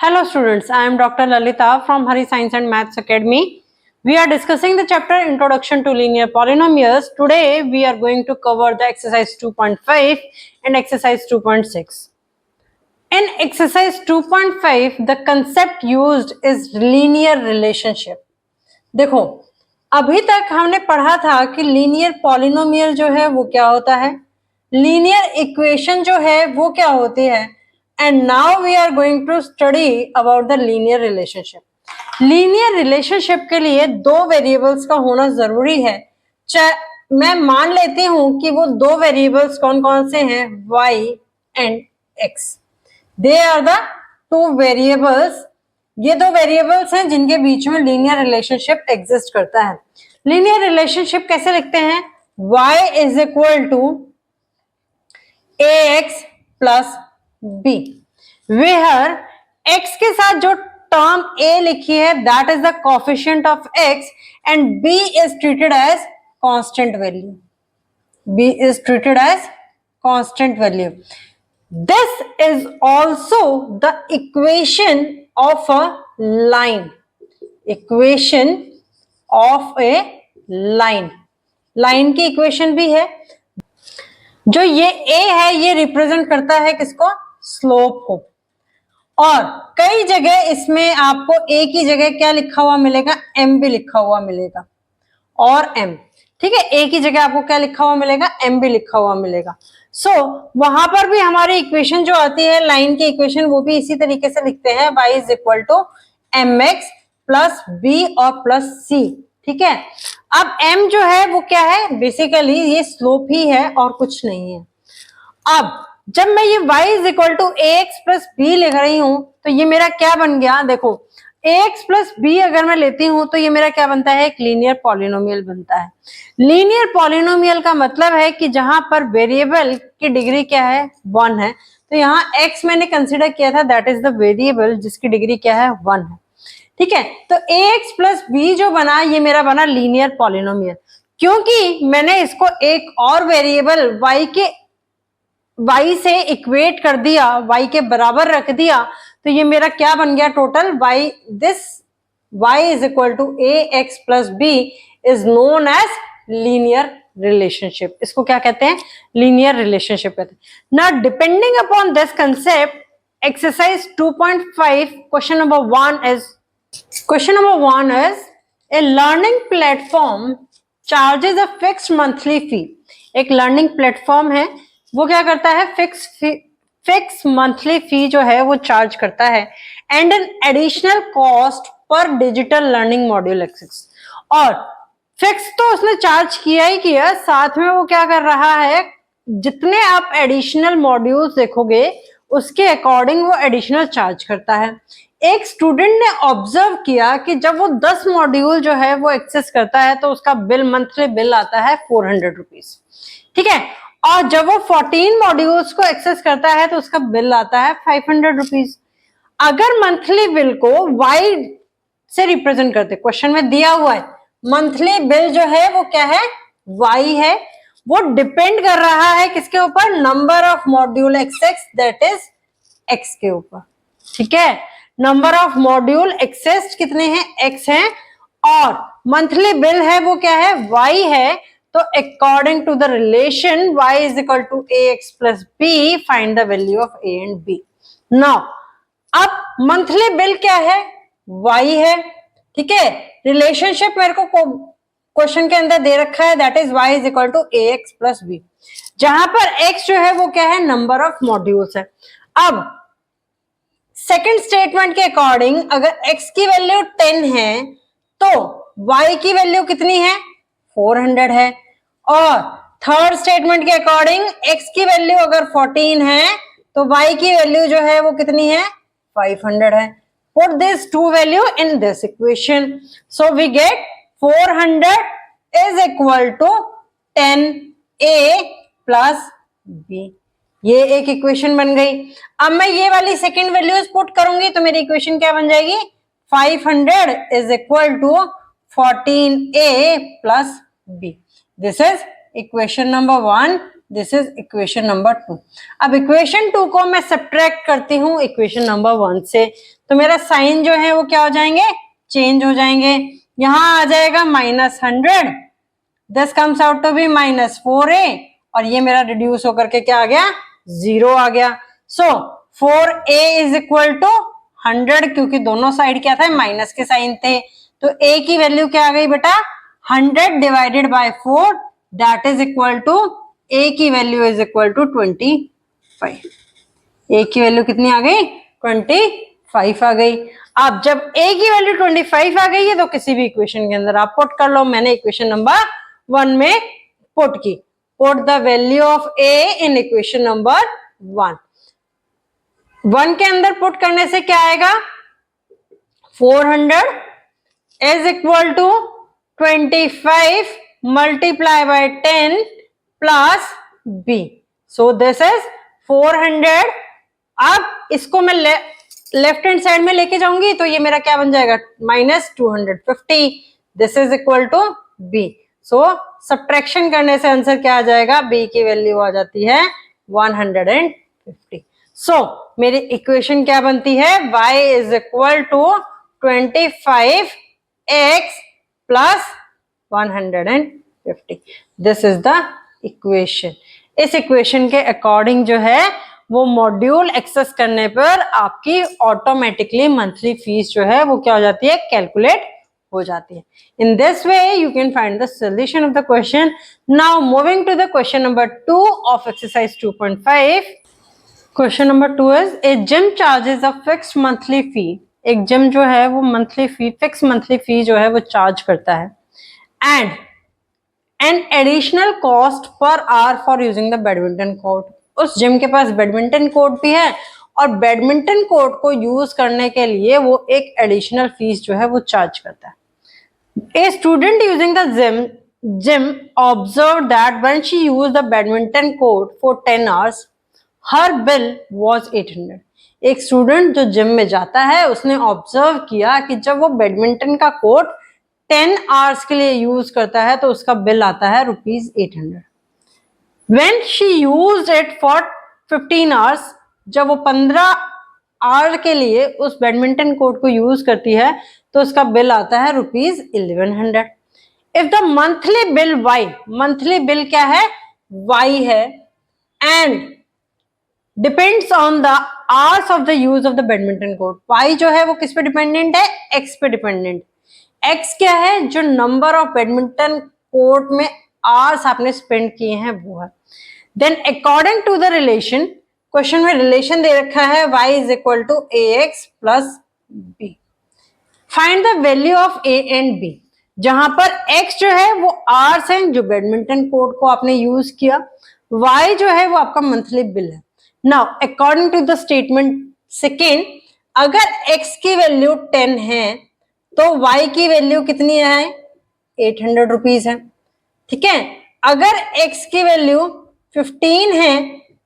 Hello students, I am Dr. Lalita from Hari Science and Maths Academy. We are discussing the chapter Introduction to Linear Polynomials. Today we are going to cover the exercise 2.5 and exercise 2.6. In exercise 2.5, the concept used is linear relationship. देखो, अभी तक हमने पढ़ा था कि linear polynomial जो है वो क्या होता है, लीनियर इक्वेशन जो है वो क्या होती है, and now we are going to study about the linear relationship. Linear relationship के लिए दो वेरिएबल्स का होना जरूरी है। चाहे मैं मान लेती हूं कि वो दो वेरिएबल्स कौन कौन से हैं, y and x। They are the two variables, ये दो वेरिएबल्स हैं जिनके बीच में लीनियर रिलेशनशिप एग्जिस्ट करता है। लीनियर रिलेशनशिप कैसे लिखते हैं, y is equal to ax plus b, where x के साथ जो टर्म a लिखी है that is the coefficient of x and b is treated as constant value, b is treated as constant value. This is also the equation of a line. Equation of a line. Line की equation भी है। जो ये a है ये represent करता है किसको, स्लोप को। और कई जगह इसमें आपको a की जगह क्या लिखा हुआ मिलेगा, m भी लिखा हुआ मिलेगा, और m, ठीक है। a की जगह आपको क्या लिखा हुआ मिलेगा, m भी लिखा हुआ मिलेगा। वहां पर भी हमारी इक्वेशन जो आती है लाइन की इक्वेशन, वो भी इसी तरीके से लिखते हैं, y is equal to mx plus b और प्लस c, ठीक है। अब m जो है वो क्या है, बेसिकली ये स्लोप ही है और कुछ नहीं है। अब जब मैं ये y is equal to ax plus b लिख रही हूं तो ये मेरा क्या बन गया, देखो ax प्लस b अगर मैं लेती हूं तो ये मेरा क्या बनता है, एक लीनियर पॉलिनोमियल बनता है। लीनियर पॉलिनोमियल का मतलब है कि जहां पर वेरिएबल की डिग्री क्या है, 1 है, तो यहाँ x मैंने कंसिडर किया था, दैट इज द वेरिएबल जिसकी डिग्री क्या है, 1 है, ठीक है। तो ax प्लस b जो बना ये मेरा बना लीनियर पॉलिनोमियल, क्योंकि मैंने इसको एक और वेरिएबल y से इक्वेट कर दिया, y के बराबर रख दिया, तो ये मेरा क्या बन गया total, y is equal to ax plus b is known as linear relationship. इसको क्या कहते हैं, लीनियर रिलेशनशिप कहते हैं। Now depending upon this concept, exercise 2.5 question number 1 is a learning platform charges a fixed monthly fee. एक learning platform है, वो क्या करता है, फिक्स मंथली फी जो है वो चार्ज करता है, and an additional cost per digital learning module access. और फिक्स तो उसने चार्ज किया ही किया, साथ में वो क्या कर रहा है, जितने आप एडिशनल मॉड्यूल्स देखोगे उसके अकॉर्डिंग वो एडिशनल चार्ज करता है। एक स्टूडेंट ने ऑब्जर्व किया कि जब वो 10 मॉड्यूल जो है वो एक्सेस करता है तो उसका मंथली बिल आता है 400 रुपीज, ठीक है। और जब वो 14 मॉड्यूल्स को एक्सेस करता है तो उसका बिल आता है 500 रुपीज। अगर मंथली बिल को y से रिप्रेजेंट करते, क्वेश्चन में दिया हुआ है मंथली बिल जो है वो क्या है, y है, वो डिपेंड कर रहा है किसके ऊपर, number of module access that is x के ऊपर, ठीक है। नंबर ऑफ मॉड्यूल एक्सेस कितने हैं, x हैं, और मंथली बिल है वो क्या है, y है। तो according to the relation y is equal to ax plus b, find the value of a and b। Now अब मंथली बिल क्या है, y है, ठीक है। रिलेशनशिप मेरे को क्वेश्चन के अंदर दे रखा है, that is y is equal to ax plus b, जहां पर x जो है वो क्या है, नंबर ऑफ मॉड्यूल्स है। अब सेकेंड स्टेटमेंट के अकॉर्डिंग अगर x की वैल्यू 10 है तो y की वैल्यू कितनी है, 400 है। और थर्ड स्टेटमेंट के अकॉर्डिंग x की वैल्यू अगर 14 है तो y की वैल्यू जो है वो कितनी है, 500 है। Put these two value in this equation. So we get 400 is equal to 10a plus b. ये एक इक्वेशन बन गई। अब मैं ये वाली सेकेंड वैल्यूज पुट करूंगी तो मेरी इक्वेशन क्या बन जाएगी, 500 is equal to 14a plus b. This is equation number 1 this is equation number 2। अब इक्वेशन 2 को मैं सब्ट्रैक्ट करती हूँ इक्वेशन नंबर 1 से, तो मेरा साइन जो है वो क्या हो जाएंगे, चेंज हो जाएंगे। यहाँ आ जाएगा -100, this comes out to be -4a, और ये मेरा रिड्यूस होकर के क्या आ गया, 0 आ गया। सो 4a इज इक्वल टू 100, क्योंकि दोनों साइड क्या था, माइनस के साइन थे, तो a की वैल्यू क्या आ गई बेटा, 100 divided by 4, that is equal to, a की वैल्यू इज इक्वल टू 25। a की वैल्यू कितनी आ गई, 25 आ गई। अब जब a की वैल्यू 25 आ गई है तो किसी भी इक्वेशन के अंदर आप पुट कर लो। मैंने इक्वेशन नंबर 1 में पुट की, put the value of a in equation number 1 के अंदर पुट करने से क्या आएगा, 400 is equal to 25 multiply by 10 plus b, so this is 400। अब इसको मैं लेफ्ट हैंड साइड में लेके जाऊंगी तो ये मेरा क्या बन जाएगा, -250, this is equal to b। So subtraction करने से आंसर क्या आ जाएगा, b की वैल्यू आ जाती है 150। सो मेरी इक्वेशन क्या बनती है, y is equal to 25x plus 150, this is the equation. इस इक्वेशन के अकॉर्डिंग जो है वो मॉड्यूल एक्सेस करने पर आपकी ऑटोमेटिकली मंथली फीस जो है वो क्या हो जाती है, कैलकुलेट हो जाती है। In this way you can find the solution of the question. Now moving to the question number 2 of exercise 2.5। Question number 2 is a gym charges a fixed monthly fee. एक जिम जो है वो monthly fee, fix monthly fee जो है वो charge करता है, and an additional cost per hour for using the badminton court. उस जिम के पास बैडमिंटन कोर्ट भी है और बैडमिंटन कोर्ट को यूज करने के लिए वो एक एडिशनल फीस जो है वो चार्ज करता है। A student using the gym observe that when she used the badminton court for 10 hours her bill was 800। एक स्टूडेंट जो जिम में जाता है उसने ऑब्जर्व किया कि जब वो बैडमिंटन का कोर्ट 10 आवर्स के लिए यूज करता है तो उसका बिल आता है ₹800। When she used it for 15 hours, जब वो 15 आवर के लिए उस बैडमिंटन कोर्ट को यूज करती है तो उसका बिल आता है ₹1100। If the monthly bill y, monthly bill क्या है, y है, and depends on the hours of the use of the badminton court. y जो है वो किस पे डिपेंडेंट है, x पे डिपेंडेंट। x क्या है, जो नंबर ऑफ बैडमिंटन कोर्ट में आवर्स आपने स्पेंड किए हैं वो है। Then according to the relation, question में रिलेशन दे रखा है y is equal to ax plus b। Find the value of a and b। जहां पर x जो है वो आवर्स है जो बैडमिंटन कोर्ट को आपने यूज किया, y जो है वो आपका मंथली बिल है। Now according to the statement second, अगर x की वैल्यू 10 है तो y की वैल्यू कितनी है, 800 रुपीज है, ठीक है। अगर x की वैल्यू 15 है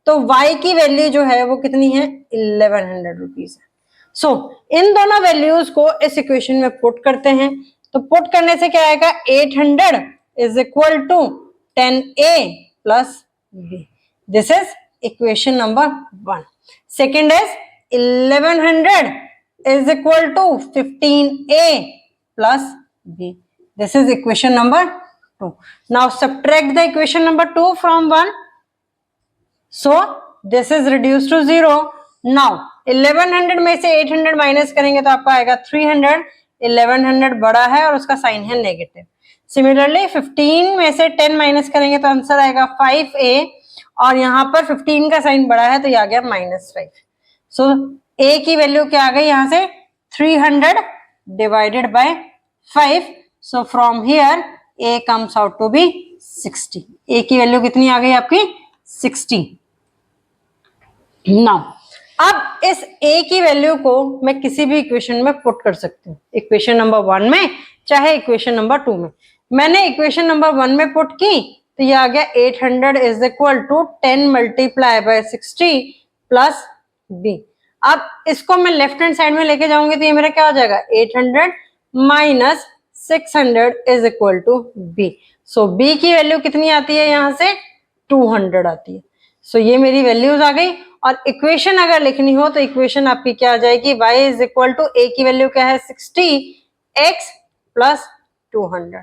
तो y की वैल्यू जो है वो कितनी है, 1100 रुपीज है। सो इन दोनों वैल्यूज को इस इक्वेशन में पुट करते हैं, तो पुट करने से क्या आएगा, 800 is equal to 10a plus b। This is equation number 1। Second is 1100 is equal to 15a plus b. This is equation number 2. Now subtract the equation number 2 from 1. So this is reduced to 0. Now 1100 में से 800 minus करेंगे तो आपका आएगा 300। 1100 बड़ा है और उसका साइन है नेगेटिव। सिमिलरली 15 में से 10 माइनस करेंगे तो आंसर आएगा 5a, और यहाँ पर 15 का साइन बड़ा है तो ये आ गया -5। सो a की वैल्यू क्या आ गई, यहाँ से 300 divided by 5। So from here a comes out to be 60। a की वैल्यू कितनी आ गई आपकी, 60। नाउ अब इस a की वैल्यू को मैं किसी भी इक्वेशन में पुट कर सकती हूँ, इक्वेशन नंबर 1 में चाहे इक्वेशन नंबर 2 में। मैंने इक्वेशन नंबर 1 में पुट की तो ये आ गया 800 is equal to 10 multiply by 60 plus b। अब इसको मैं लेफ्ट हैंड साइड में लेके जाऊंगी तो ये मेरा क्या हो जाएगा, 800 minus 600 is equal to b। So b की वैल्यू कितनी आती है, यहाँ से 200 आती है। सो ये मेरी वैल्यूज आ गई। और इक्वेशन अगर लिखनी हो तो इक्वेशन आपकी क्या आ जाएगी, y is equal to a की वैल्यू क्या है 60x प्लस 200।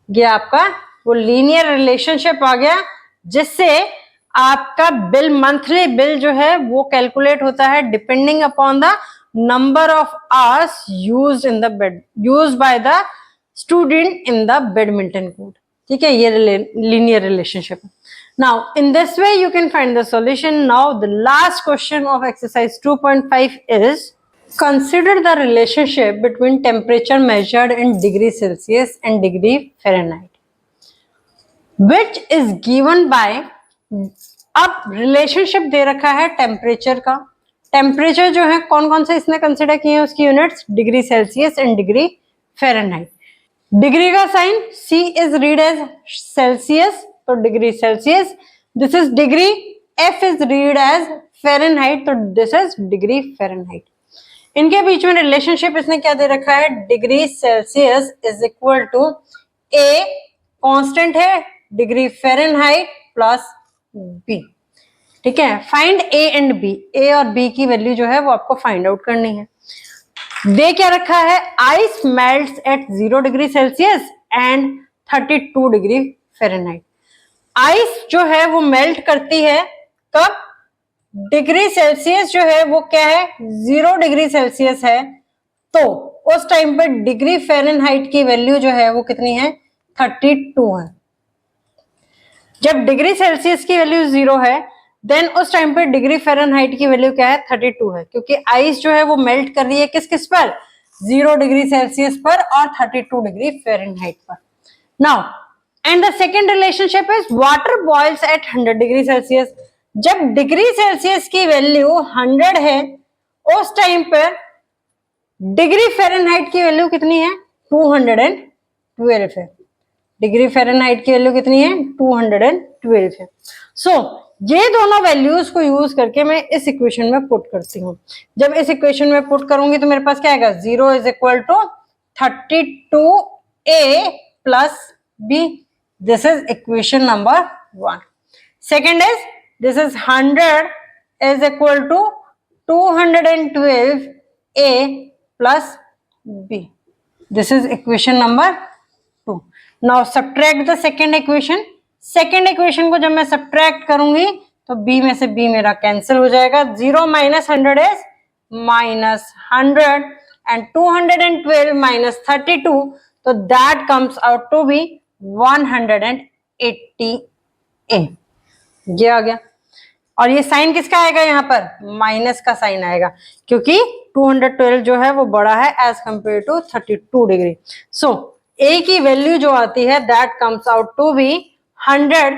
ये आपका वो लीनियर रिलेशनशिप आ गया जिससे आपका बिल, मंथली बिल जो है वो कैलकुलेट होता है depending upon the number of hours used in the bed, used by the student in the badminton court. ठीक है, ये लीनियर रिलेशनशिप है। Now, in this way, you can find the solution. Now, the last question of exercise 2.5 is, consider the relationship between temperature measured in degree Celsius and degree Fahrenheit, which is given by, अब relationship दे रखा है temperature का। Temperature जो है कौन कौन से इसने कंसिडर किए हैं उसकी units, degree Celsius and degree Fahrenheit. Degree का sign C is read as Celsius, तो degree Celsius, this is degree, F is read as Fahrenheit, तो दिस इज डिग्री फ़ारेनहाइट। इनके बीच में रिलेशनशिप इसने क्या दे रखा है, degree Celsius is equal to A constant है, डिग्री फ़ारेनहाइट प्लस B। ठीक है, find A and B, A और B की वैल्यू जो है वो आपको फाइंड आउट करनी है। दे क्या रखा है, ice melts at 0 degree Celsius and 32 degree Fahrenheit. Ice जो है वो मेल्ट करती है कब, डिग्री सेल्सियस जो है वो क्या है 0 डिग्री सेल्सियस है, तो उस टाइम पे डिग्री फ़ारेनहाइट की वैल्यू जो है वो कितनी है 32 है। जब डिग्री सेल्सियस की वैल्यू 0 है देन उस टाइम पे डिग्री फ़ारेनहाइट की वैल्यू क्या है 32 है, क्योंकि आइस जो है वो मेल्ट कर रही है किस किस पर, 0 डिग्री सेल्सियस पर और 32 डिग्री फ़ारेनहाइट पर। Now and the second relationship is water boils at 100 degree Celsius. जब डिग्री सेल्सियस की वैल्यू 100 है उस टाइम पर डिग्री फ़ारेनहाइट की वैल्यू कितनी है 212 है। डिग्री फ़ारेनहाइट की वैल्यू कितनी है 212 है। सो ये दोनों वैल्यूज को यूज करके मैं इस इक्वेशन में पुट करती हूँ। जब इस इक्वेशन में पुट करूंगी तो मेरे पास क्या आएगा, 0 is equal to 32a plus b, this is equation number 1। Second is this is 100 is equal to 212a plus b, this is equation number 2। Now subtract the second equation. Second equation को जब मैं subtract करूंगी तो b में से b मेरा cancel हो जाएगा, 0 minus 100 is minus 100 and 212 minus 32, तो that comes out to be 180a। ये आ गया, और ये साइन किसका आएगा, यहाँ पर माइनस का साइन आएगा क्योंकि 212 जो है वो बड़ा है as compare to 32 degree. So a की वैल्यू जो आती है that comes out to be 100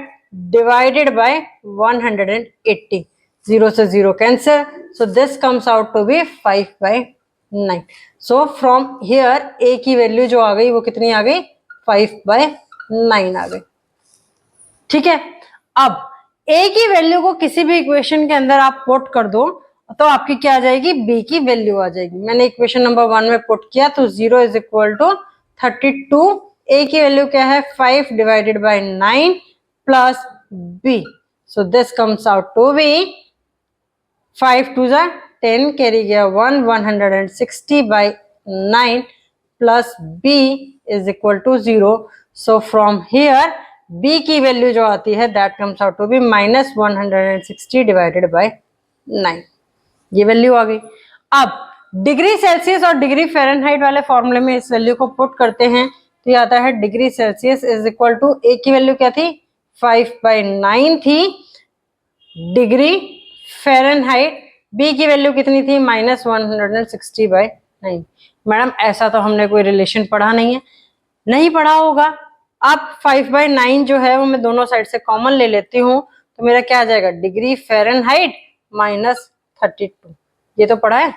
divided by 180, 0 से 0 cancel, so this comes out to be 5/9। so from here a की वैल्यू जो आ गई वो कितनी आ गई 5/9 आ गई। ठीक है, अब a की वैल्यू को किसी भी इक्वेशन के अंदर आप पुट कर दो तो आपकी क्या आ जाएगी, b की वैल्यू आ जाएगी। मैंने इक्वेशन नंबर 1 में पुट किया तो 0 इज इक्वल टू 32, a की वैल्यू क्या है 5 divided by 9 plus b, so this comes out to be 5 to the 10 carry गया 1, 160 by 9 plus b is equal to 0, so from here b की value जो आती है that comes out to be minus 160 divided by 9, ये value आ गई। अब degree Celsius और degree Fahrenheit वाले फॉर्मूले में इस वैल्यू को पुट करते हैं तो ये आता है degree Celsius is equal to a की वैल्यू क्या थी 5/9 थी, डिग्री फ़ारेनहाइट b की वैल्यू कितनी थी माइनस 160/9। मैडम ऐसा तो हमने कोई रिलेशन पढ़ा नहीं है, नहीं पढ़ा होगा। अब 5/9 जो है वो मैं दोनों साइड से कॉमन ले लेती हूँ तो मेरा क्या आ जाएगा डिग्री फ़ारेनहाइट माइनस 32, ये तो पढ़ा है,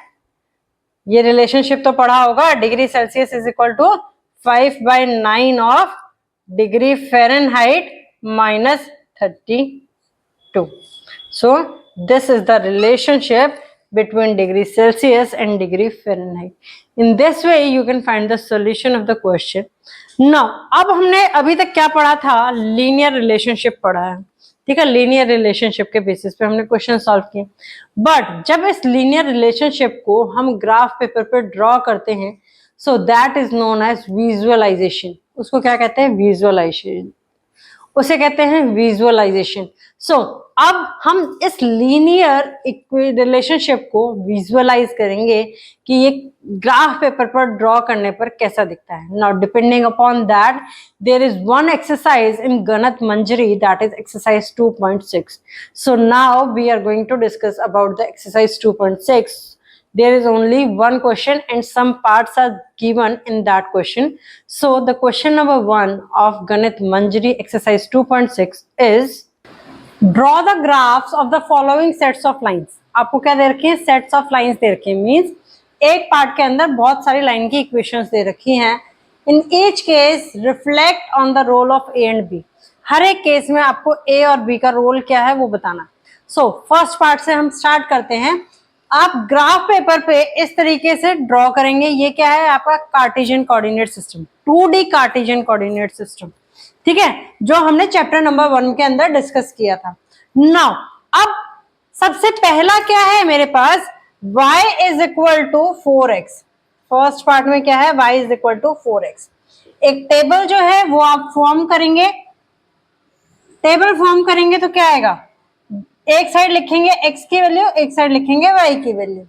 ये रिलेशनशिप तो पढ़ा होगा। Degree Celsius is equal to 5/9 of degree Fahrenheit minus 32. So this is the relationship between degree Celsius and degree Fahrenheit. In this way you can find the solution of the question. Now अब हमने अभी तक क्या पढ़ा था, linear relationship पढ़ा है। ठीक है, लीनियर रिलेशनशिप के बेसिस पे हमने क्वेश्चन सॉल्व किए। बट जब इस लीनियर रिलेशनशिप को हम ग्राफ पेपर पे ड्रॉ करते हैं, so that is known as visualization. उसको क्या कहते हैं? विजुअलाइजेशन, उसे कहते हैं विजुअलाइजेशन। सो अब हम इस लीनियर रिलेशनशिप को विजुअलाइज करेंगे कि ये ग्राफ पेपर पर ड्रॉ करने पर कैसा दिखता है। Now depending upon that there is one exercise in Ganit Manjari, that is exercise 2.6. So now we are going to discuss about the exercise 2.6. There is only one question and some parts are given in that question. So the question number 1 of Ganit Manjari exercise 2.6 is draw the graphs of the following sets of lines. आपको क्या दे रखी है? Sets of lines दे रखी है, means एक part के अंदर बहुत सारी लाइन की इक्वेशंस दे रखी हैं। In each case reflect on the role of A and B. हर एक केस में आपको A और B का रोल क्या है वो बताना। So फर्स्ट पार्ट से हम स्टार्ट करते हैं। आप ग्राफ पेपर पे इस तरीके से ड्रॉ करेंगे। ये क्या है? आपका Cartesian coordinate system, 2D Cartesian coordinate system, ठीक है, जो हमने चैप्टर नंबर 1 के अंदर डिस्कस किया था। नाउ अब सबसे पहला क्या है मेरे पास? y is equal to 4x। First part में क्या है? y is equal to 4x। एक टेबल जो है वो आप फॉर्म करेंगे। टेबल फॉर्म करेंगे तो क्या आएगा? एक साइड लिखेंगे x की वैल्यू, एक साइड लिखेंगे y की वैल्यू।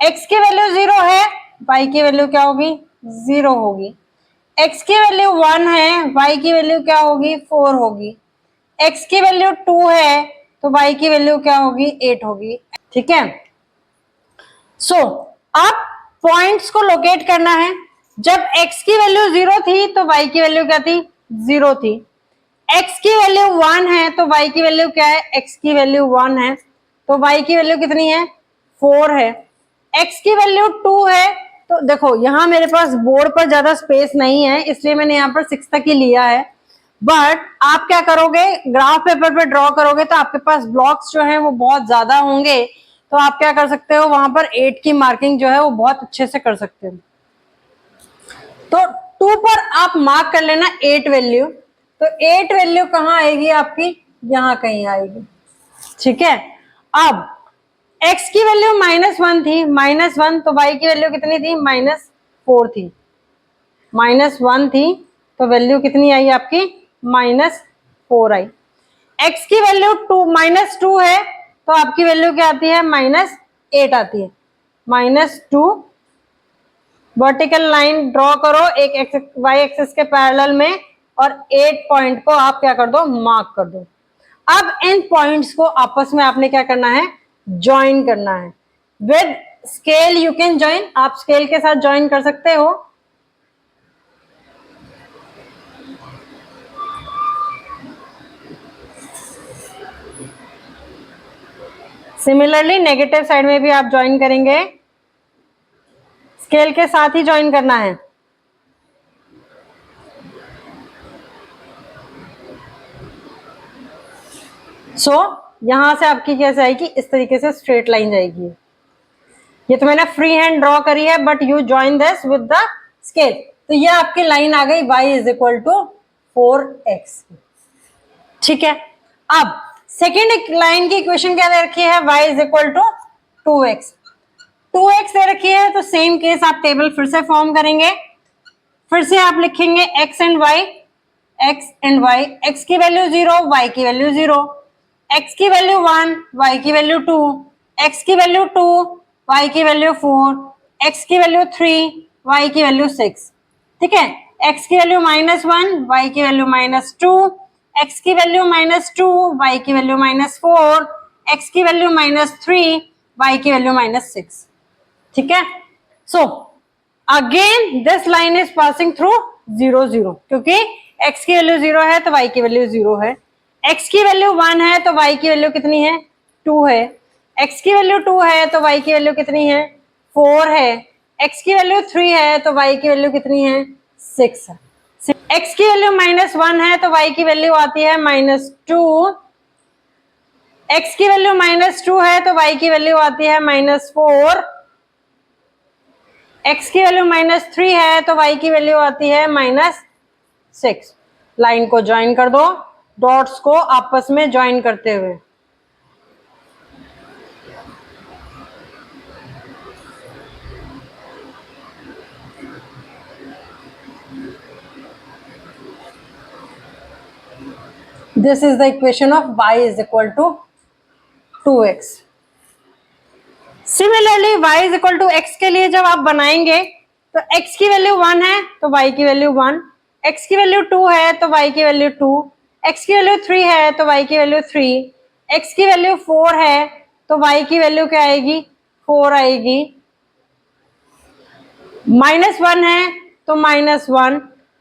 x की वैल्यू 0 है, y की वैल्यू क्या होगी? 0 होगी। x की वैल्यू 1 है, y की वैल्यू क्या होगी? 4 होगी। x की वैल्यू 2 है तो y की वैल्यू क्या होगी? 8 होगी। ठीक है, सो अब पॉइंट्स को लोकेट करना है। जब x की वैल्यू 0 थी तो y की वैल्यू क्या थी? 0 थी। x की वैल्यू 1 है तो y की वैल्यू क्या है? x की वैल्यू 1 है तो y की वैल्यू कितनी है? 4 है। x की वैल्यू 2 है तो देखो यहां मेरे पास बोर्ड पर ज्यादा स्पेस नहीं है इसलिए मैंने यहां पर 6 तक ही लिया है। बट आप क्या करोगे? ग्राफ पेपर पे ड्रॉ करोगे तो आपके पास ब्लॉक्स जो है वो बहुत ज्यादा होंगे, तो आप क्या कर सकते हो? वहां पर 8 की मार्किंग जो है वो बहुत अच्छे से कर सकते हो। तो 2 पर आप मार्क कर लेना 8 वैल्यू। तो 8 वैल्यू कहाँ आएगी आपकी? यहां कहीं आएगी। ठीक है, अब x की वैल्यू -1 थी, -1 तो y की वैल्यू कितनी थी? -4 थी। -1 थी तो वैल्यू कितनी आई आपकी? -4 आई। x की वैल्यू -2 है तो आपकी वैल्यू क्या आती है? -8 आती है। -2 वर्टिकल लाइन ड्रॉ करो एक y एक्सिस के पैरेलल में और 8 पॉइंट को आप क्या कर दो? मार्क कर दो। अब इन पॉइंट्स को आपस में आपने क्या करना है? ज्वाइन करना है। With scale you can join, आप स्केल के साथ ज्वाइन कर सकते हो। सिमिलरली नेगेटिव साइड में भी आप ज्वाइन करेंगे, स्केल के साथ ही ज्वाइन करना है। सो यहां से आपकी कैसे आएगी? इस तरीके से स्ट्रेट लाइन जाएगी। ये तो मैंने फ्री हैंड ड्रॉ करी है but you join this with the scale. तो ये आपकी लाइन आ गई y is equal to 4x। ठीक है, अब सेकेंड लाइन की इक्वेशन क्या दे रखी है? y is equal to 2x। 2x दे रखी है तो सेम केस आप टेबल फिर से फॉर्म करेंगे। फिर से आप लिखेंगे x एंड y, x की वैल्यू 0, y की वैल्यू 0, x की वैल्यू 1, y की वैल्यू 2, x की वैल्यू 2, y की वैल्यू 4, x की वैल्यू 3, y की वैल्यू 6। ठीक है, x की वैल्यू -1, y की वैल्यू -2, x की वैल्यू -2, y की वैल्यू -4, x की वैल्यू -3, y की वैल्यू -6। ठीक है, so again this line is passing through 0 0, क्योंकि x की वैल्यू 0 है तो y की वैल्यू 0 है। x की वैल्यू 1 है तो y की वैल्यू कितनी है? 2 है। x की वैल्यू 2 है तो y की वैल्यू कितनी है? 4 है। x की वैल्यू 3 है तो y की वैल्यू कितनी है? 6 है। x की वैल्यू -1 है तो y की वैल्यू आती है -2। x की वैल्यू -2 है तो y की वैल्यू आती है -4। x की वैल्यू -3 है तो y की वैल्यू आती है -6। लाइन को ज्वाइन कर दो। डॉट्स को आपस में ज्वाइन करते हुए। This is the equation of y is equal to 2x। Similarly y is equal to x के लिए जब आप बनाएंगे तो x की वैल्यू 1 है तो y की वैल्यू 1, x की वैल्यू 2 है तो y की वैल्यू 2, x की वैल्यू 3 है तो y की वैल्यू 3, x की वैल्यू 4 है तो y की वैल्यू क्या आएगी, 4 आएगी। -1 है तो -1,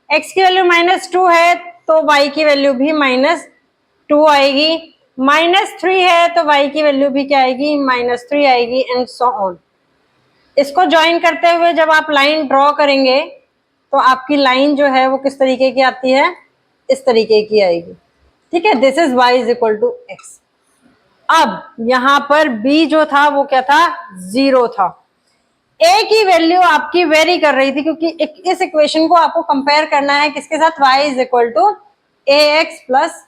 x की वैल्यू -2 है तो y की वैल्यू भी -2 आएगी, -3 है तो y की वैल्यू भी क्या आएगी, -3 आएगी, एंड सो ऑन। इसको ज्वाइन करते हुए जब आप लाइन ड्रॉ करेंगे तो आपकी लाइन जो है वो किस तरीके की आती है, इस तरीके की आएगी। ठीक है, this is y is equal to x। अब यहां पर b जो था वो क्या था, 0 था। a की वैल्यू आपकी वेरी कर रही थी क्योंकि इस इक्वेशन को आपको कंपेयर करना है किसके साथ, y is equal to ax plus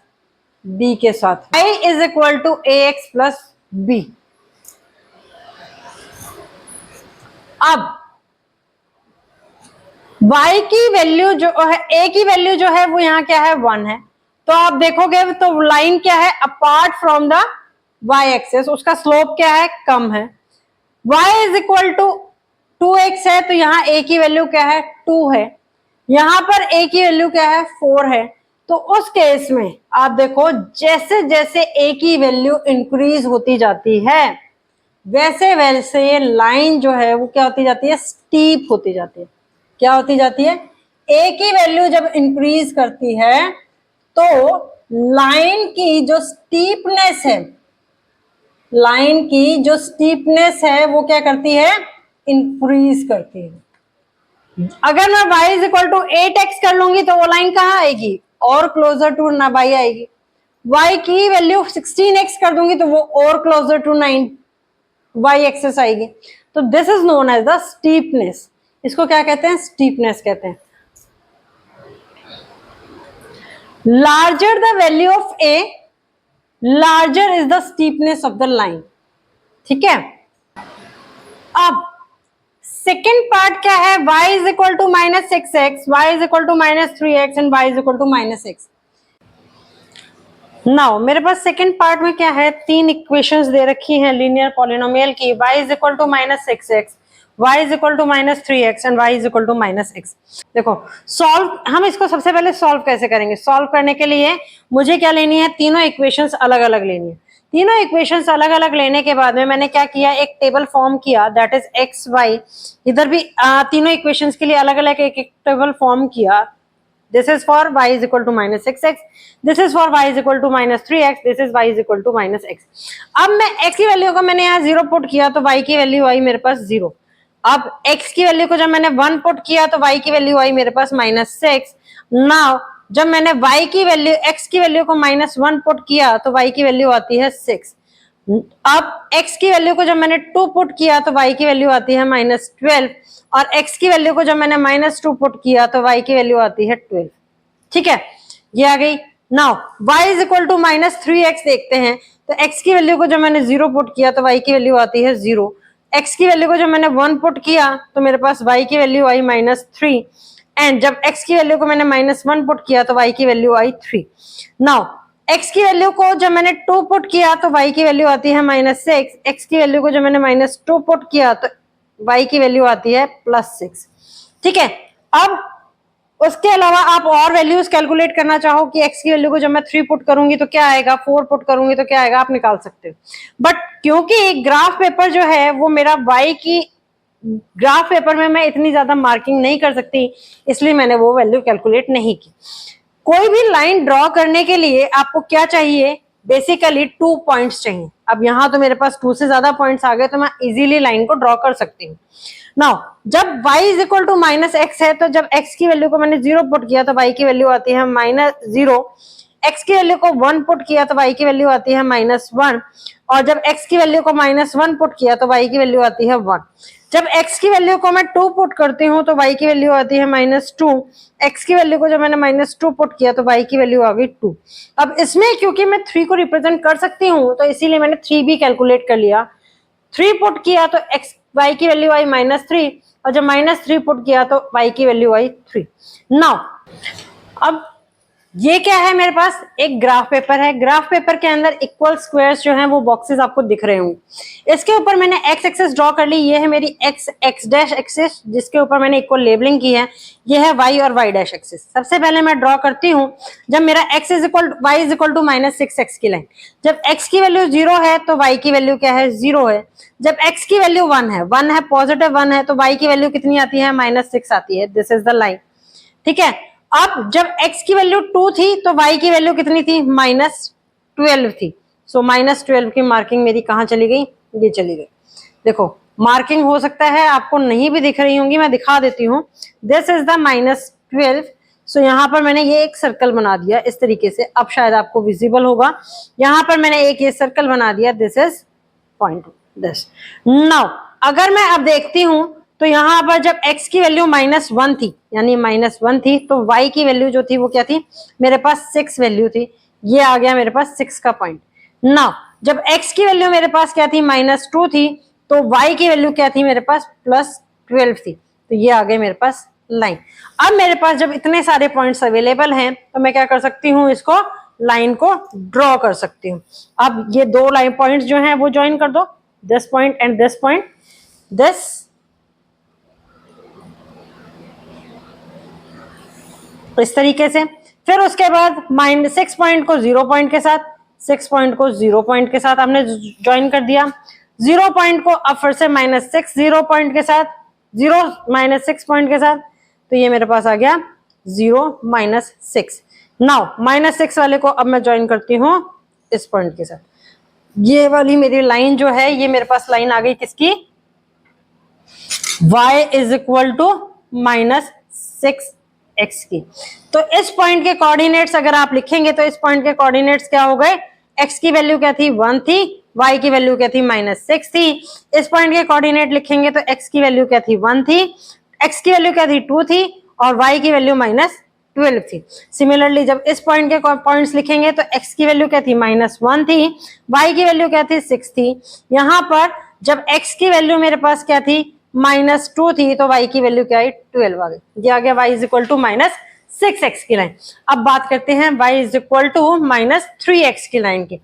b के साथ। y is equal to ax plus b। अब y की वैल्यू जो है, a की वैल्यू जो है वो यहाँ क्या है, 1 है। तो आप देखोगे तो लाइन क्या है, apart from the y axis, उसका स्लोप क्या है, कम है। y is equal to 2x है तो यहाँ a की वैल्यू क्या है, 2 है। यहां पर a की वैल्यू क्या है, 4 है। तो उस केस में आप देखो जैसे जैसे a की वैल्यू इंक्रीज होती जाती है वैसे वैसे ये लाइन जो है वो क्या होती जाती है, स्टीप होती जाती है। क्या होती जाती है, a की वैल्यू जब इंक्रीज करती है तो लाइन की जो स्टीपनेस है, लाइन की जो स्टीपनेस है वो क्या करती है, इंक्रीज करती है। अगर मैं y is equal to 8x कर लूंगी तो वो लाइन कहाँ आएगी, और क्लोजर टू ना y आएगी। y की वैल्यू 16x कर दूंगी तो वो और क्लोजर टू 9 y एक्सेस आएगी। तो this is known as the steepness. इसको क्या कहते हैं, स्टीपनेस कहते हैं। Larger the value of a, larger is the steepness of the line. ठीक है, अब सेकेंड पार्ट क्या है, y is equal to -6x, y is equal to -3x and y is equal to -x। Now मेरे पास second part में क्या है, 3 इक्वेशंस दे रखी हैं लीनियर पॉलिनोमियल की, y is equal to -6x, y is equal to -3x and y is equal to -x। देखो सॉल्व, हम इसको सबसे पहले सॉल्व कैसे करेंगे। सॉल्व करने के लिए मुझे क्या लेनी है, तीनों इक्वेशंस अलग अलग लेनी है। तीनों इक्वेशंस अलग अलग लेने के बाद में मैंने क्या किया, एक टेबल फॉर्म किया, दैट इज एक्स वाई। इधर भी तीनों इक्वेशंस के लिए अलग अलग एक टेबल फॉर्म किया। This is for y is equal to -6x, this is for y is equal to -3x, this is y is equal to -x। अब मैं x की वैल्यू को मैंने यहाँ 0 पुट किया तो y की वैल्यू आई मेरे पास 0। अब x की वैल्यू को जब मैंने 1 पुट किया तो y की वैल्यू आई मेरे पास -6। नाउ जब मैंने y की वैल्यू, x की वैल्यू को -1 पुट किया तो y की वैल्यू आती है 6। अब x की वैल्यू को जब मैंने 2 पुट किया तो y की वैल्यू आती है -12, और x की वैल्यू को जब मैंने -2 पुट किया तो y की वैल्यू आती है 12। ठीक है, ये आ गई। Now y is equal to -3x देखते हैं तो x की वैल्यू को जब मैंने 0 पुट किया तो y की वैल्यू आती है 0, x की वैल्यू को जब मैंने 1 पुट किया तो मेरे पास y की वैल्यू आई -3, एंड जब x की वैल्यू को मैंने -1 पुट किया तो y की वैल्यू आई 3। नाउ x की वैल्यू को जब मैंने 2 पुट किया तो y की वैल्यू आती है -6, x की वैल्यू को जब मैंने -2 पुट किया तो y की वैल्यू आती है +6। ठीक है, अब उसके अलावा आप और वैल्यूज कैलकुलेट करना चाहो कि x की वैल्यू को जब मैं 3 पुट करूंगी तो क्या आएगा, 4 पुट करूंगी तो क्या आएगा, आप निकाल सकते हो। बट क्योंकि ग्राफ पेपर जो है वो मेरा y की ग्राफ पेपर में मैं इतनी ज्यादा मार्किंग नहीं कर सकती, इसलिए मैंने वो वैल्यू कैलकुलेट नहीं की। कोई भी लाइन ड्रॉ करने के लिए आपको क्या चाहिए, बेसिकली 2 पॉइंट्स चाहिए। अब यहाँ तो मेरे पास 2 से ज्यादा पॉइंट्स आ गए तो मैं इजीली लाइन को ड्रॉ कर सकती हूँ। नाउ जब y is equal to -x है तो जब x की वैल्यू को मैंने 0 पुट किया तो y की वैल्यू आती है -0, x की वैल्यू को 1 पुट किया तो y की वैल्यू आती है -1, और जब x की वैल्यू को -1 पुट किया तो y की वैल्यू आती है 1। जब x की वैल्यू को मैं 2 पुट करती हूँ तो y की वैल्यू आती है -2। x की वैल्यू को जब मैंने -2 पुट किया तो y की वैल्यू आ गई 2। अब इसमें क्योंकि मैं 3 को रिप्रेजेंट कर सकती हूँ तो इसीलिए मैंने 3 भी कैलकुलेट कर लिया। 3 पुट किया तो y की वैल्यू आई -3 और जब -3 पुट किया तो y की वैल्यू आई 3। नाउ अब ये क्या है, मेरे पास एक ग्राफ पेपर है। ग्राफ पेपर के अंदर इक्वल स्क्वायर्स जो हैं वो बॉक्सेस आपको दिख रहे होंगे। इसके ऊपर मैंने एक्स एक्सिस ड्रॉ कर ली। ये है मेरी एक्स डैश एक्सिस जिसके ऊपर मैंने इक्वल लेबलिंग की है। ये है वाई और वाई डैश एक्सिस। सबसे पहले मैं ड्रॉ करती हूँ जब मेरा x is equal y is equal to -6x की लाइन। जब x की वैल्यू 0 है तो y की वैल्यू क्या है, 0 है। जब x की वैल्यू 1 है पॉजिटिव 1 है तो y की वैल्यू कितनी आती है, -6 आती है। दिस इज द लाइन, ठीक है। अब जब x की वैल्यू 2 थी तो y की वैल्यू कितनी थी, -12 थी। सो -12 की मार्किंग मेरी कहां चली गई, ये चली गई। देखो मार्किंग हो सकता है आपको नहीं भी दिख रही होंगी, मैं दिखा देती हूँ। This is the -12। सो यहाँ पर मैंने ये एक सर्कल बना दिया इस तरीके से, अब शायद आपको विजिबल होगा। यहाँ पर मैंने एक ये सर्कल बना दिया, this is point this. Now अगर मैं अब देखती हूं तो यहां पर जब x की वैल्यू -1 थी, यानी -1 थी, तो y की वैल्यू जो थी वो क्या थी, मेरे पास 6 वैल्यू थी। ये आ गया मेरे पास 6 का पॉइंट। नाउ जब x की वैल्यू मेरे पास क्या थी, -2 थी, तो y की वैल्यू क्या थी मेरे पास, +12 थी। तो ये आ गए मेरे पास लाइन। अब मेरे पास जब इतने सारे पॉइंट्स अवेलेबल हैं तो मैं क्या कर सकती हूँ, इसको लाइन को ड्रॉ कर सकती हूँ। अब ये दो लाइन पॉइंट्स जो हैं वो ज्वाइन कर दो, this point and this point, this. इस तरीके से फिर उसके बाद -6 पॉइंट को 0 पॉइंट के साथ, 6 पॉइंट को 0 पॉइंट के साथ हमने ज्वाइन कर दिया। 0 पॉइंट को अब फिर से -6 0 पॉइंट के साथ, 0 -6 पॉइंट के साथ, तो ये मेरे पास आ गया 0 -6। नाउ -6 वाले को अब मैं ज्वाइन करती हूँ इस पॉइंट के साथ। ये वाली मेरी लाइन जो है, ये मेरे पास लाइन आ गई किसकी, y is equal to -6x की। तो इस पॉइंट के कोऑर्डिनेट्स अगर आप लिखेंगे तो इस पॉइंट के कोऑर्डिनेट्स क्या हो गए, x की वैल्यू क्या थी, 1 थी, y की वैल्यू क्या थी, -6 थी। इस पॉइंट के कोऑर्डिनेट लिखेंगे तो x की वैल्यू क्या थी, 1 थी, x की वैल्यू क्या थी, 2 थी, और y की वैल्यू -12 थी। सिमिलरली जब इस पॉइंट के पॉइंट्स लिखेंगे तो x की वैल्यू क्या थी, -1 थी, y की वैल्यू क्या थी, 6 थी। यहाँ पर जब x की वैल्यू मेरे पास क्या थी, -2 थी, तो y की वैल्यू क्या आई, 12 आ गई। ये आ गया y is equal to -6x की लाइन। अब बात करते हैं y is equal to -3x की लाइन की।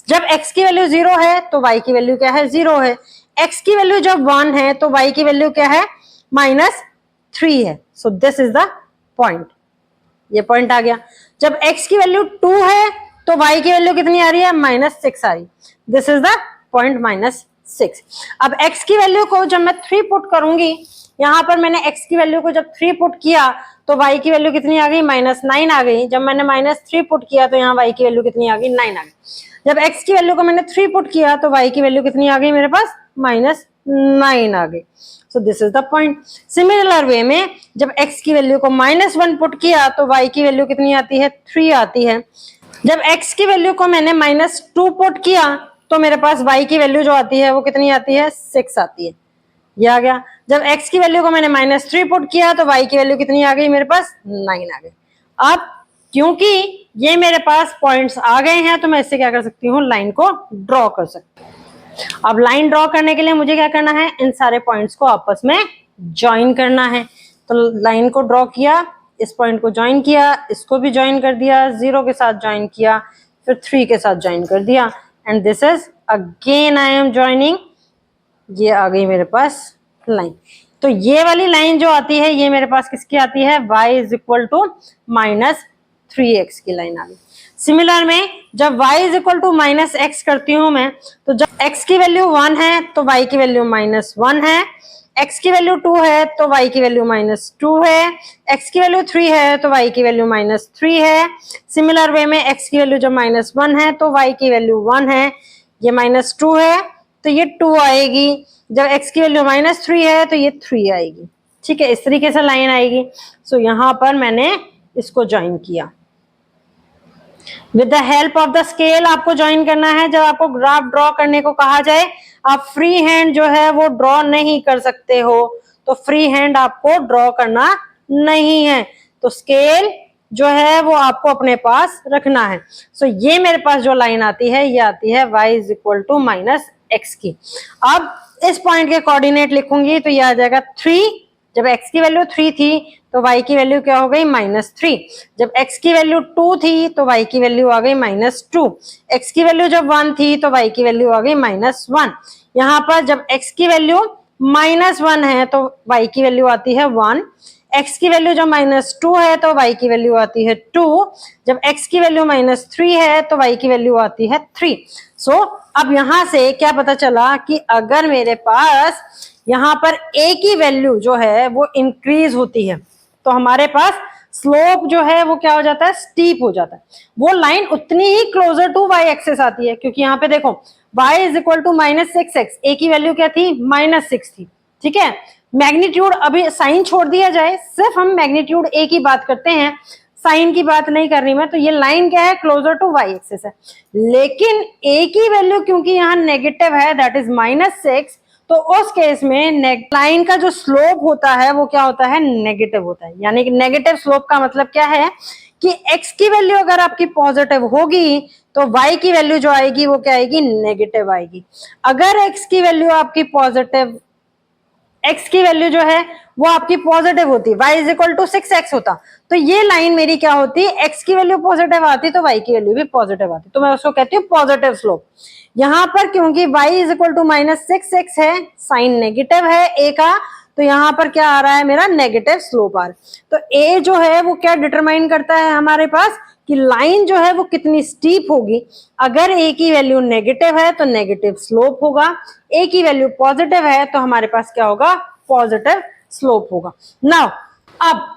जब x की वैल्यू 0 है तो y की वैल्यू क्या है, 0 है। x की वैल्यू जब 1 है तो y की वैल्यू क्या है, -3 है। सो दिस इज द पॉइंट, ये पॉइंट आ गया। जब x की वैल्यू 2 है तो y की वैल्यू कितनी आ रही है, -6 आ रही। This is the point -6। अब x की वैल्यू को जब मैं 3 पुट करूंगी, यहां पर मैंने x की वैल्यू को जब 3 पुट किया तो y की वैल्यू कितनी आ गई, -9 आ गई। जब मैंने -3 पुट किया तो यहाँ y की वैल्यू कितनी आ गई, 9 आ गई। जब x की वैल्यू को मैंने 3 पुट किया तो y की वैल्यू कितनी आ गई मेरे पास, -9 आ गई। सो this is the point. Similar way में जब x की वैल्यू को -1 पुट किया तो y की वैल्यू कितनी आती है, 3 आती है। जब x की वैल्यू को मैंने -2 पुट किया तो मेरे पास y की वैल्यू जो आती है वो कितनी आती है, 6 आती है। ये आ गया। जब x की वैल्यू को मैंने -3 पुट किया तो y की वैल्यू कितनी आ गई मेरे पास, 9 आ गई। अब क्योंकि ये मेरे पास पॉइंट्स आ गए हैं तो मैं इससे क्या कर सकती हूँ, लाइन को ड्रॉ कर सकती हूँ। अब लाइन ड्रॉ करने के लिए मुझे क्या करना है, इन सारे पॉइंट्स को आपस में ज्वाइन करना है। तो लाइन को ड्रॉ किया, इस पॉइंट को ज्वाइन किया, इसको भी ज्वाइन कर दिया, 0 के साथ ज्वाइन किया, फिर 3 के साथ ज्वाइन कर दिया, and this is again I am joining. ये आ गई मेरे पास लाइन। तो ये वाली लाइन जो आती है ये मेरे पास किसकी आती है, y is equal to -3x की लाइन आ गई। सिमिलर में जब y is equal to -x करती हूं मैं, तो जब x की वैल्यू 1 है तो y की वैल्यू -1 है, x की वैल्यू 2 है तो y की वैल्यू -2 है, x की वैल्यू 3 है तो y की वैल्यू -3 है। सिमिलर वे में x की वैल्यू जब -1 है तो y की वैल्यू 1 है, ये -2 है तो ये 2 आएगी। जब x की वैल्यू -3 है तो ये 3 आएगी। ठीक है, इस तरीके से लाइन आएगी। सो यहाँ पर मैंने इसको ज्वाइन किया। With the help of the scale आपको ज्वाइन करना है। जब आपको ग्राफ ड्रॉ करने को कहा जाए, आप फ्री हैंड जो है वो ड्रॉ नहीं कर सकते हो, तो फ्री हैंड आपको ड्रॉ करना नहीं है, तो स्केल जो है वो आपको अपने पास रखना है। सो ये मेरे पास जो लाइन आती है ये आती है y is equal to minus x की। अब इस पॉइंट के कोऑर्डिनेट लिखूंगी तो ये आ जाएगा 3, जब x की वैल्यू 3 थी तो y की वैल्यू क्या हो गई -3, जब x की वैल्यू 2 थी तो y की वैल्यू आ गई -2, x की वैल्यू जब 1 थी तो y की वैल्यू आ गई -1। यहाँ पर जब x की वैल्यू -1 है तो y की वैल्यू आती है 1, x की वैल्यू जब -2 है तो y की वैल्यू आती है 2, जब x की वैल्यू -3 है तो y की वैल्यू आती है 3। सो अब यहां से क्या पता चला कि अगर मेरे पास यहाँ पर a की वैल्यू जो है वो इंक्रीज होती है तो हमारे पास स्लोप जो है वो क्या हो जाता है, स्टीप हो जाता है। वो लाइन उतनी ही क्लोजर टू y एक्सेस आती है, क्योंकि यहाँ पे देखो y is equal to -6x, a की वैल्यू क्या थी -6 थी, ठीक है। मैग्नीट्यूड अभी साइन छोड़ दिया जाए, सिर्फ हम मैग्नीट्यूड a की बात करते हैं, साइन की बात नहीं कर रही मैं, तो ये लाइन क्या है, क्लोजर टू y एक्सिस है। लेकिन a की वैल्यू क्योंकि यहाँ नेगेटिव है, दैट इज -6, तो उस केस में लाइन का जो स्लोप होता है वो क्या होता है, नेगेटिव होता है। यानी कि नेगेटिव स्लोप का मतलब क्या है कि x की वैल्यू अगर आपकी पॉजिटिव होगी तो y की वैल्यू जो आएगी वो क्या आएगी, नेगेटिव आएगी। अगर x की वैल्यू आपकी पॉजिटिव, x की वैल्यू जो है वो आपकी पॉजिटिव होती, y is equal to 6x होता, तो ये लाइन मेरी क्या होती, x की वैल्यू पॉजिटिव आती तो y की वैल्यू भी पॉजिटिव आती, तो मैं उसको कहती हूँ पॉजिटिव स्लोप। यहाँ पर क्योंकि y is equal to -6x है, साइन नेगेटिव है a का, तो यहाँ पर क्या आ रहा है, मेरा नेगेटिव स्लोप आ रहा है। तो a जो है वो क्या डिटरमाइन करता है हमारे पास कि लाइन जो है वो कितनी स्टीप होगी। अगर a की वैल्यू नेगेटिव है तो नेगेटिव स्लोप होगा, a की वैल्यू पॉजिटिव है तो हमारे पास क्या होगा, पॉजिटिव स्लोप होगा। नाउ अब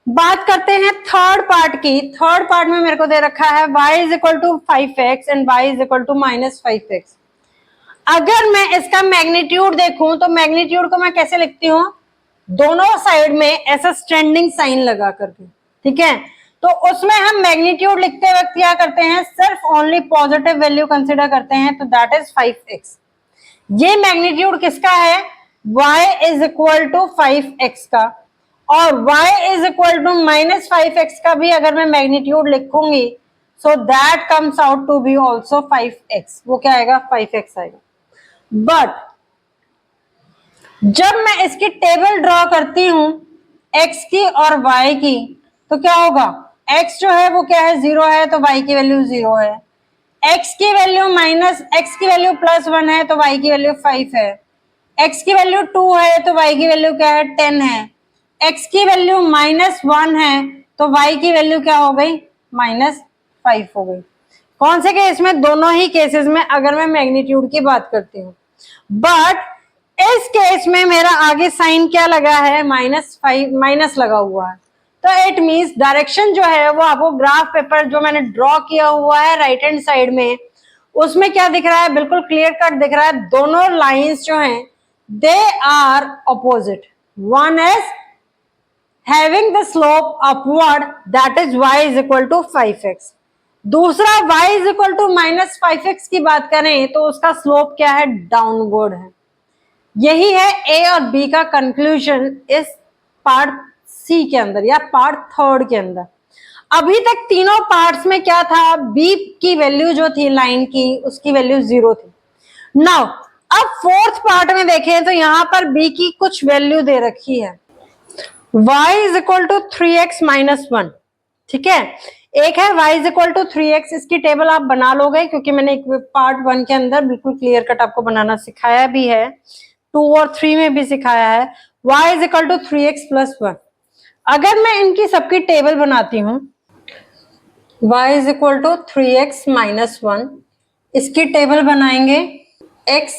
बात करते हैं थर्ड पार्ट की। थर्ड पार्ट में मेरे को दे रखा है y is equal to 5x and y is equal to -5x। अगर मैं इसका मैग्नीट्यूड देखूं तो मैग्नीट्यूड को मैं कैसे लिखती हूँ, दोनों साइड में ऐसा स्टैंडिंग साइन लगा करके, ठीक है। तो उसमें हम मैग्नीट्यूड लिखते वक्त क्या करते हैं, सिर्फ ओनली पॉजिटिव वैल्यू कंसिडर करते हैं, तो दैट इज 5x। ये मैग्नीट्यूड किसका है, y is equal to 5x का, और y is equal to -5x का भी अगर मैं मैग्नीट्यूड लिखूंगी so that comes out to be also 5x, वो क्या आएगा, 5x आएगा। बट जब मैं इसकी टेबल ड्रॉ करती हूं x की और y की, तो क्या होगा, x जो है वो क्या है, 0 है, तो y की वैल्यू 0 है, x की वैल्यू x की वैल्यू +1 है तो y की वैल्यू 5 है, x की वैल्यू 2 है तो y की वैल्यू क्या है, 10 है, x की वैल्यू -1 है तो y की वैल्यू क्या हो गई, -5 हो गई। कौन से केस में, दोनों ही केसेस में अगर मैं मैग्नीट्यूड की बात करती हूँ। बट इस केस में मेरा आगे साइन क्या लगा है, -5 माइनस लगा हुआ है, तो इट मींस डायरेक्शन जो है वो आपको ग्राफ पेपर जो मैंने ड्रॉ किया हुआ है राइट हैंड साइड में, उसमें क्या दिख रहा है, बिल्कुल क्लियर कट दिख रहा है, दोनों लाइंस जो हैं they are opposite. One is having the slope upward, that is y is equal to 5x। दूसरा y is equal to -5x की बात करें तो उसका स्लोप क्या है, डाउनवर्ड है। यही है ए और बी का कंक्लूजन इस पार्ट सी के अंदर या पार्ट थर्ड के अंदर। अभी तक तीनों पार्ट्स में क्या था, बी की वैल्यू जो थी लाइन की उसकी वैल्यू 0 थी। नाउ अब फोर्थ पार्ट में देखें तो यहां पर बी की कुछ वैल्यू दे रखी है, y is equal to 3x -1, ठीक है। एक है y is equal to 3x, इसकी टेबल आप बना लोगे क्योंकि मैंने एक पार्ट 1 के अंदर बिल्कुल क्लियर कट आपको बनाना सिखाया भी है, 2 और 3 में भी सिखाया है। y is equal to 3x + 1। अगर मैं इनकी सबकी टेबल बनाती हूं, y is equal to 3x -1, इसकी टेबल बनाएंगे x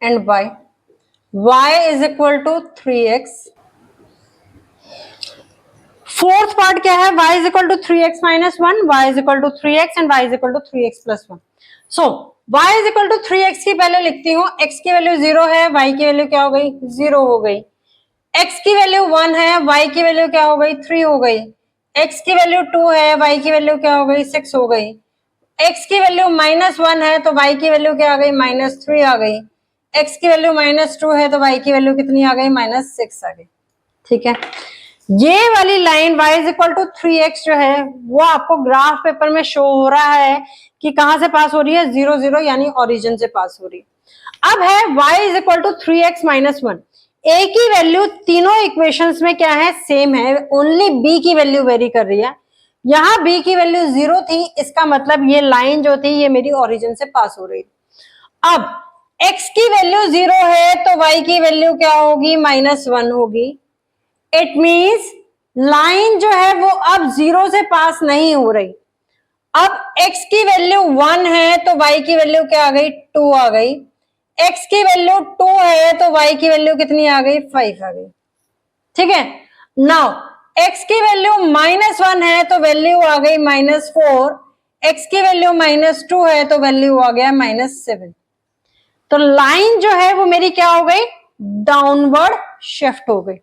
and y is equal to 3x। Fourth part क्या है, y is equal to 3x -1, y is equal to 3x and y is equal to 3x + 1। So y is equal to 3x की पहले लिखती हूँ, x की value 0 है, y की value क्या हो गई, 0 हो गई, x की वैल्यू 1 है, y की वैल्यू क्या हो गई, 3 हो गई, x की वैल्यू 2 है, y की वैल्यू क्या हो गई, 6 हो गई, x की वैल्यू -1 है तो y की वैल्यू क्या आ गई, -3 आ गई, x की वैल्यू -2 है तो y की वैल्यू कितनी आ गई, -6 आ गई। ठीक है, ये वाली line y is equal to 3x जो है वो आपको ग्राफ पेपर में शो हो रहा है कि कहां से पास हो रही है, 0 0 यानी ओरिजिन से पास हो रही है। अब है y is equal to 3x - 1, a की वैल्यू तीनों इक्वेशंस में क्या है, सेम है, ओनली b की वैल्यू वेरी कर रही है। यहां b की वैल्यू 0 थी, इसका मतलब ये लाइन जो थी ये मेरी ओरिजिन से पास हो रही। अब x की वैल्यू 0 है तो y की वैल्यू क्या होगी, -1 होगी। इट मींस लाइन जो है वो अब 0 से पास नहीं हो रही। अब x की वैल्यू 1 है तो y की वैल्यू क्या आ गई, 2 आ गई। x की वैल्यू 2 है तो y की वैल्यू कितनी आ गई, 5 आ गई। ठीक है, नाउ x की वैल्यू -1 है तो वैल्यू आ गई -4, x की वैल्यू -2 है तो वैल्यू आ गया -7। तो लाइन जो है वो मेरी क्या हो गई, डाउनवर्ड शिफ्ट हो गई।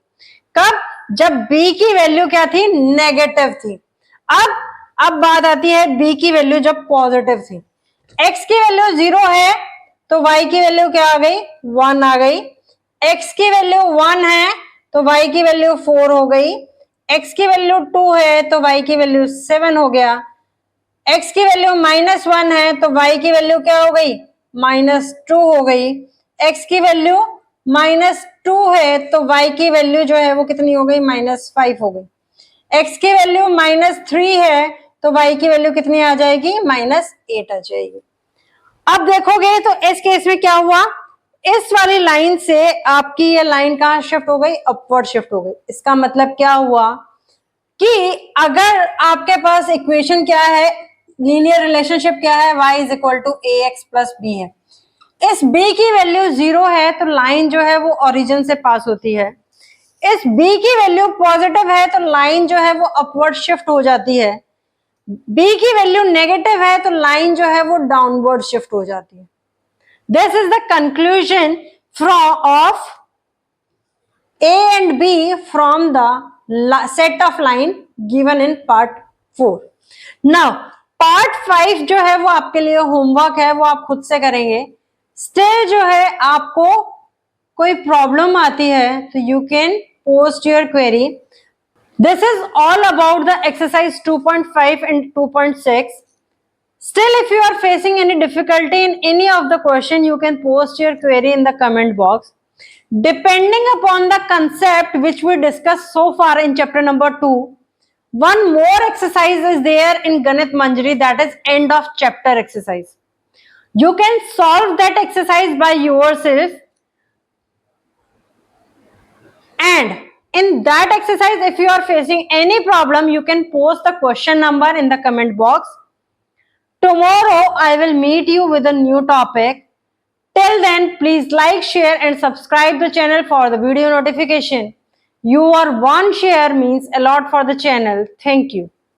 कब, जब b की वैल्यू क्या थी, नेगेटिव थी। अब बात आती है b की वैल्यू जब पॉजिटिव थी। x की वैल्यू 0 है तो y की वैल्यू क्या आ गई, 1 आ गई। x की वैल्यू 1 है तो y की वैल्यू 4 हो गई। x की वैल्यू 2 है तो y की वैल्यू 7 हो गया। x की वैल्यू -1 है तो y की वैल्यू क्या हो गई, -2 हो गई। x की वैल्यू -2 है तो y की वैल्यू जो है वो कितनी हो गई, -5 हो गई। x की वैल्यू -3 है तो y की वैल्यू कितनी आ जाएगी, -8 आ जाएगी। अब देखोगे तो इस केस में क्या हुआ, इस वाली लाइन से आपकी ये लाइन कहां शिफ्ट हो गई, अपवर्ड शिफ्ट हो गई। इसका मतलब क्या हुआ कि अगर आपके पास इक्वेशन क्या है, लीनियर रिलेशनशिप क्या है, y is equal to ax plus b है। इस b की वैल्यू 0 है तो लाइन जो है वो ओरिजिन से पास होती है। इस b की वैल्यू पॉजिटिव है तो लाइन जो है वो अपवर्ड शिफ्ट हो जाती है। b की वैल्यू नेगेटिव है तो लाइन जो है वो डाउनवर्ड शिफ्ट हो जाती है। This is the conclusion from of a and b from the set of line given in part 4. Now part 5 जो है वो आपके लिए होमवर्क है, वो आप खुद से करेंगे। स्टिल जो है आपको कोई प्रॉब्लम आती है तो you can post your query. This is all about the exercise 2.5 and 2.6. Still, if you are facing any difficulty in any of the question, you can post your query in the comment box. Depending upon the concept which we discussed so far in chapter number 2, one more exercise is there in Ganit Manjari, that is end of chapter exercise. You can solve that exercise by yourself, and in that exercise if you are facing any problem, you can post the question number in the comment box. Tomorrow I will meet you with a new topic. Till then, please like, share and subscribe the channel for the video notification. Your one share means a lot for the channel. Thank you.